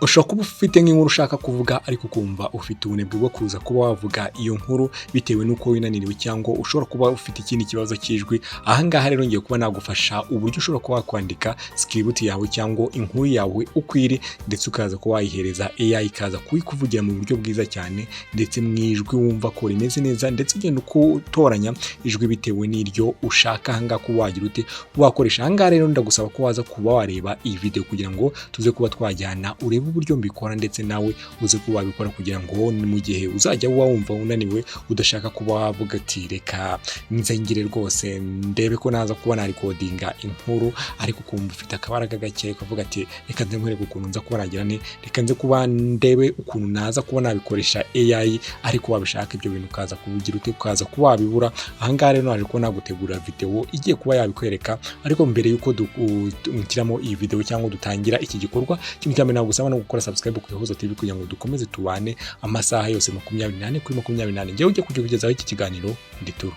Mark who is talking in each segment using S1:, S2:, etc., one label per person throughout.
S1: ushobora kuba ufite nk'inkuru ushaka kuvuga ariko ukumva ufite ubunebwe bwo kuza kuba wavuga iyo nkuru bitewe n'uko winaniriwe, cyangwa ushobora kuba ufite ikindi kibazo cy'ijwi. Ahangaha rero ngiye kuba nagufasha uburyo ushobora kuba wakwandika script yawe cyangwa inkuru yawe ukwiri, ndetse ukaza kuba wayihereza AI ikaza kuyikuvugira mu buryo bwiza cyane, ndetse mu ijwi wumva ko rimeze neza, ndetse ugenda utoranya ijwi bitewe n'iryo ushaka ahangaha kuba wagira ute wakoresha. Ahangaha rero ndagusaba ko waza kuba wareba iyi video kugira ngo tuze kuba twajyana urebe uburyo mbikora, ndetse nawe uze kuba wabikora kugira ngo mu gihe uzajya wumva unaniwe udashaka kuba wavuga ati reka nzengire rwose ndebe ko naza kuba na recordinga inkuru, ariko ukumva ufite akabaraga gake ukavuga ati reka nze nkwereke ukuntu nza kuba nagira reka nze kuba ndebe ukuntu naza kuba nabikoresha AI, ariko wabishaka ibyo bintu ukaza kubugira ute ukaza kuba wabibura. Ahangaha rero naje kuba nagutegura video igiye kuba yabikwereka, ariko mbere yuko dukiramo iyi video cyangwa dutangira iki gikorwa, kimwe cyane nagusaba no gukora subscribe ku Ihozo TV kugira ngo dukomeze tubane amasaha yose 24 kuri 24. Njyewe ujye kugezaho iki kiganiro ndi Turu.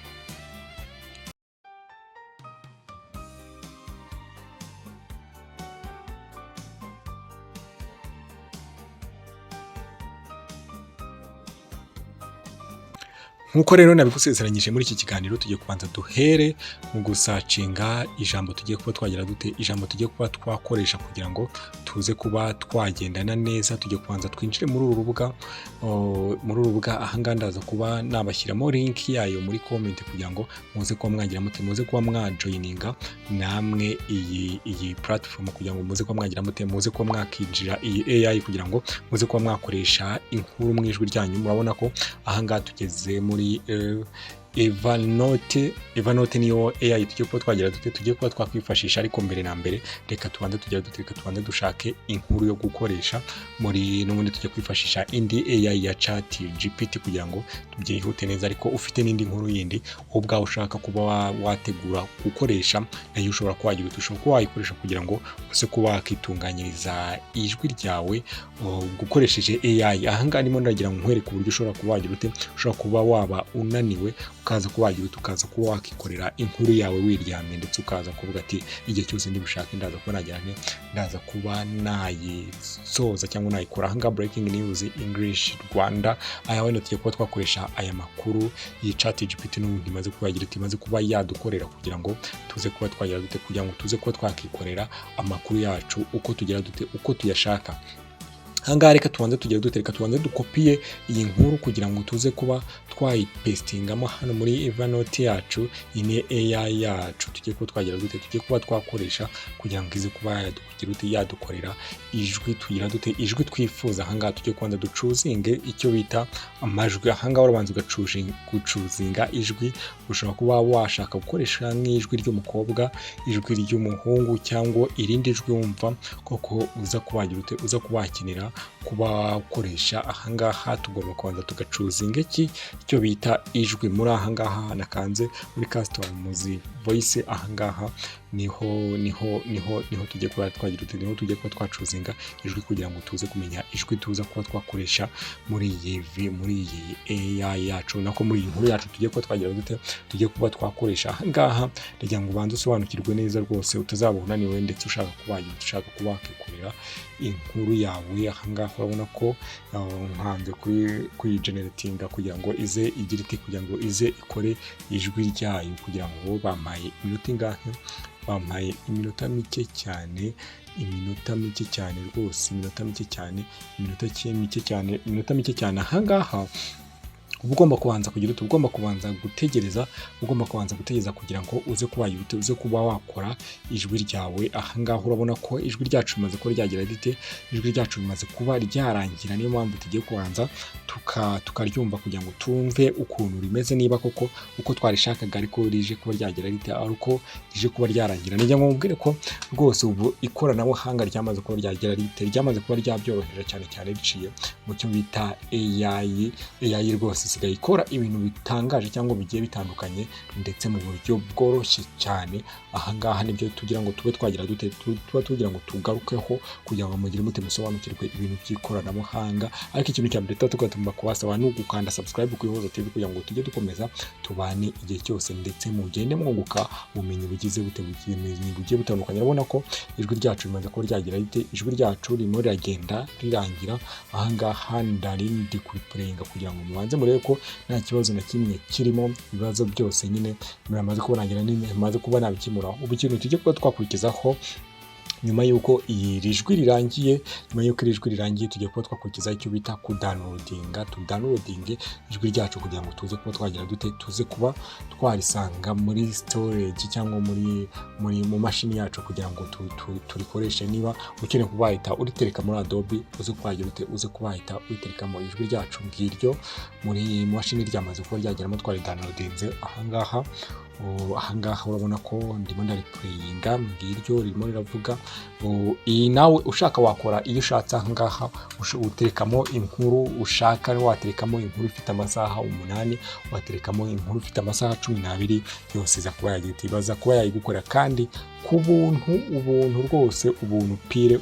S1: Nkuko rero nabigusezeranyije muri iki kiganiro, tugiye kubanza duhere mu gusacinga ijambo tugiye kuba twagira dute, ijambo tugiye kuba twakoresha kugira ngo tuze kuba twagendana neza. Tugiye kubanza twinjire muri uru rubuga. Ahangaha ndaza kuba nabashyiramo link yayo muri comment kugira ngo muze kuba mwagira mute, muze kuba mwajoininga namwe iyi platform kugira ngo muze kuba mwagira mute, muze kuba mwakinjira iyi AI kugira ngo muze kuba mwakoresha inkuru mu ijwi ryanyu. Murabona ko ahangaha tugeze muri Evernote niyo AI tugiye kuba twagira dute, tugiye kuba twakwifashisha. Ariko mbere na mbere reka tubanze tugira dute, reka tubanze dushake inkuru yo gukoresha muri n'ubundi tujye kwifashisha indi AI ya ChatGPT kugira ngo tubyihute neza. Ariko ufite n'indi nkuru yindi ubwawe ushaka kuba wategura gukoresha, nayo ushobora kwagira ushobora kuba wayikoresha kugira ngo uze kuba wakitunganyiriza ijwi ryawe gukoresheje AI. Ahangaha ndimo ndagira ngo nkwereke uburyo ushobora kuba wagira ute, ushobora kuba waba unaniwe ukaza kuba wagira ukaza kuba wakikorera inkuru yawe wiryamye, ndetse ukaza kuvuga ati igihe cyose ndi bushake ndaza kuba ndaza kuba nayisoza cyangwa nayikora. Ahangaha breaking news English Rwanda, aya wenda tugiye kuba twakoresha aya makuru iyi ChatGPT n'ubundi imaze kuba yagira ati imaze kuba yadukorera kugira ngo tuze kuba twagira dute, kugira ngo tuze kuba twakikorera amakuru yacu uko tugira dute, uko tuyashaka. Ahangaha reka tubanze tugira dute, reka tubanze dukopiye iyi nkuru kugira ngo tuze kuba twayipestingamo hano muri Evernote yacu. Iyi ni AI yacu tugiye kuba twagira dute, tugiye kuba twakoresha kugira ngo ize kuba yadukorera ijwi tugira dute, ijwi twifuza. Ahangaha tugiye kubanza ducuzinge icyo bita amajwi. Ahangaha urabanza gucuzinga ijwi. Ushobora kuba washaka gukoresha nk'ijwi ry'umukobwa, ijwi ry'umuhungu, cyangwa irindi jwi wumva koko uza kuba uza kubakinira kuba wakoresha. Ahangaha tugomba kubanza tugacuzinga icyo bita ijwi. Muri ahangaha nakanze muri custom voice. Ahangaha niho tugiye kuba twagira uti, niho tugiye kuba twacuzinga ijwi kugira ngo tuze kumenya ijwi tuza kuba twakoresha muri iyi AI yacu, nako muri iyi nkuru yacu tugiye kuba twagira dute, tugiye kuba twakoresha. Ahangaha ndagira ngo ubanze usobanukirwe neza rwose, utazaba unaniwe ndetse ushaka kuba wakikorera inkuru yawe. Ahangaha urabona ko nkanze kuyigeneratinga kugira ngo ize igira iti, kugira ngo ize ikore ijwi ryayo, kugira ngo bampaye iminota ingahe, bampaye iminota mike cyane rwose, iminota mike cyane. Ahangaha ugomba kubanza kugira uti, ugomba kubanza gutegereza kugira ngo uze kuba wakora ijwi ryawe. Ahangaha urabona ko ijwi ryacu rimaze kuba ryagira rite, ijwi ryacu rimaze kuba ryarangira. Niyo mpamvu tugiye kubanza tukaryumva kugira ngo tumve ukuntu rimeze, niba koko uko twarishakaga ariko rije kuba ryagira rite, ariko rije kuba ryarangira. Nijya ngo mubwire ko rwose ubu ikoranabuhanga ryamaze kuba ryagira rite, ryamaze kuba ryabyoroheje cyane riciye mu cyo bita AI rwose isigaye ikora ibintu bitangaje cyangwa bigiye bitandukanye ndetse mu buryo bworoshye cyane. Ahangaha nibyo tugira ngo tube twagira dute, tuba tugira ngo tugarukeho kugira ngo mugire mute musobanukirwe ibintu by'ikoranabuhanga. Ariko ikintu cya mbere tugomba kubasaba ni ugukanda subscribe ku Ihozo TV kugira ngo tujye dukomeza tubane igihe cyose, ndetse mugende mwunguka ubumenyi bugiye butandukanye. Urabona ko ijwi ryacu rimaze kuba ryagira rite, ijwi ryacu ririmo riragenda rirangira. Ahangaha ndarindi kuripureyinga kugira ngo mubanze murebe ko nta kibazo na kimwe kirimo. Ibibazo byose nyine biramaze kubarangira, maze kuba nabikimura. Ubu ikintu tujye kuba twakurikizaho nyuma y'uko iri jwi rirangiye, tujya kuba twakurikiza icyo bita tudownloading ijwi ryacu kugira ngo tuze kuba twagira dute, tuze kuba twarisanga muri storage cyangwa mu mashini yacu kugira ngo turikoreshe. Niba ukeneye kuba wahita uritereka muri Adobe, uze kubagira dute, uze kuba wahita uriterekamo ijwi ryacu ngiryo muri mashini ryamaze kuba ryageramo twaridownloadinze. Ahangaha urabona ko ndimo ndaripureyinga ngiryo ririmo riravuga. Iyi nawe ushaka wakora iyo ushatse. Ahangaha uterekamo inkuru ushaka, waterekamo inkuru ifite amasaha 8, waterekamo inkuru ifite amasaha 12, yose iza kuba yagitibaza kuba yayigukorera kandi ku ubuntu rwose, ubuntu pire.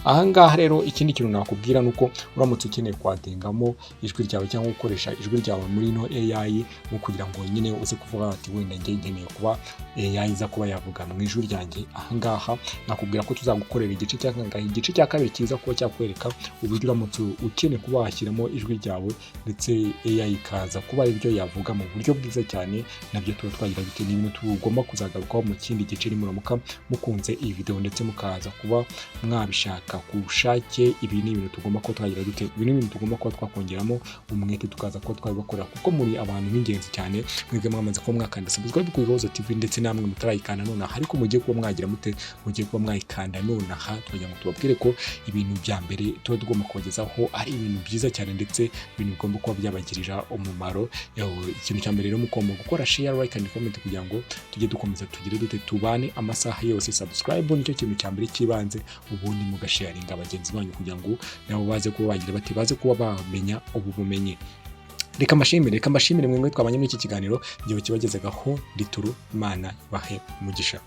S1: Ahangaha rero ikindi kintu nakubwira nuko uramutse ukeneye kwadingamo ijwi ryawe cyangwa gukoresha ijwi ryawe muri no AI mu kugira ngo nyine uze kuvuga ati wenda ngeneye kuba AI iza kuba yavuga mu ijwi ryanjye. Ahangaha nakubwira ko tuzagukorera igice cya kabiri kiza kuba cyakwereka uburyo uramutse ukeneye kuba washyiramo ijwi ryawe ndetse AI ikaza kuba aribyo yavuga mu buryo bwiza cyane. Nabyo tuba twagira bite n'ibintu tugomba kuzagarukaho mu kindi gice. Muramuka mukunze iyi video ndetse mukaza kuba mwabishaka ku bushake, ibi ni ibintu tugomba kuba twagira dute, ibi ni ibintu tugomba kuba twakongeramo umwete tukaza kuba twabibakorera kuko muri abantu b'ingenzi cyane. Mwebwe mwamaze kuba mwakanda subscribe ku Ihozo TV ndetse namwe mutarayikanda nonaha, ariko mugiye kuba mwagira mute, mugiye kuba mwayikanda nonaha tugira ngo tubabwire ko ibintu bya mbere tuba tugomba kubagezaho ari ibintu byiza cyane ndetse ibintu bigomba kuba byabagirira umumaro. Ikintu cya mbere rero mugomba gukora share, like and comment kugira ngo tujye dukomeza tugire dute, tubane amasaha yose. Subscribe nicyo kintu cya mbere kibanze, ubundi mugasharinga abagenzi banyu kugira ngo nabo baze kuba bagira bati, baze kuba bamenya ubu bumenyi. Reka mbashimire mwemwe twabanye muri iki kiganiro, igihe kibagezagaho. Rituru Imana bahe umugisha.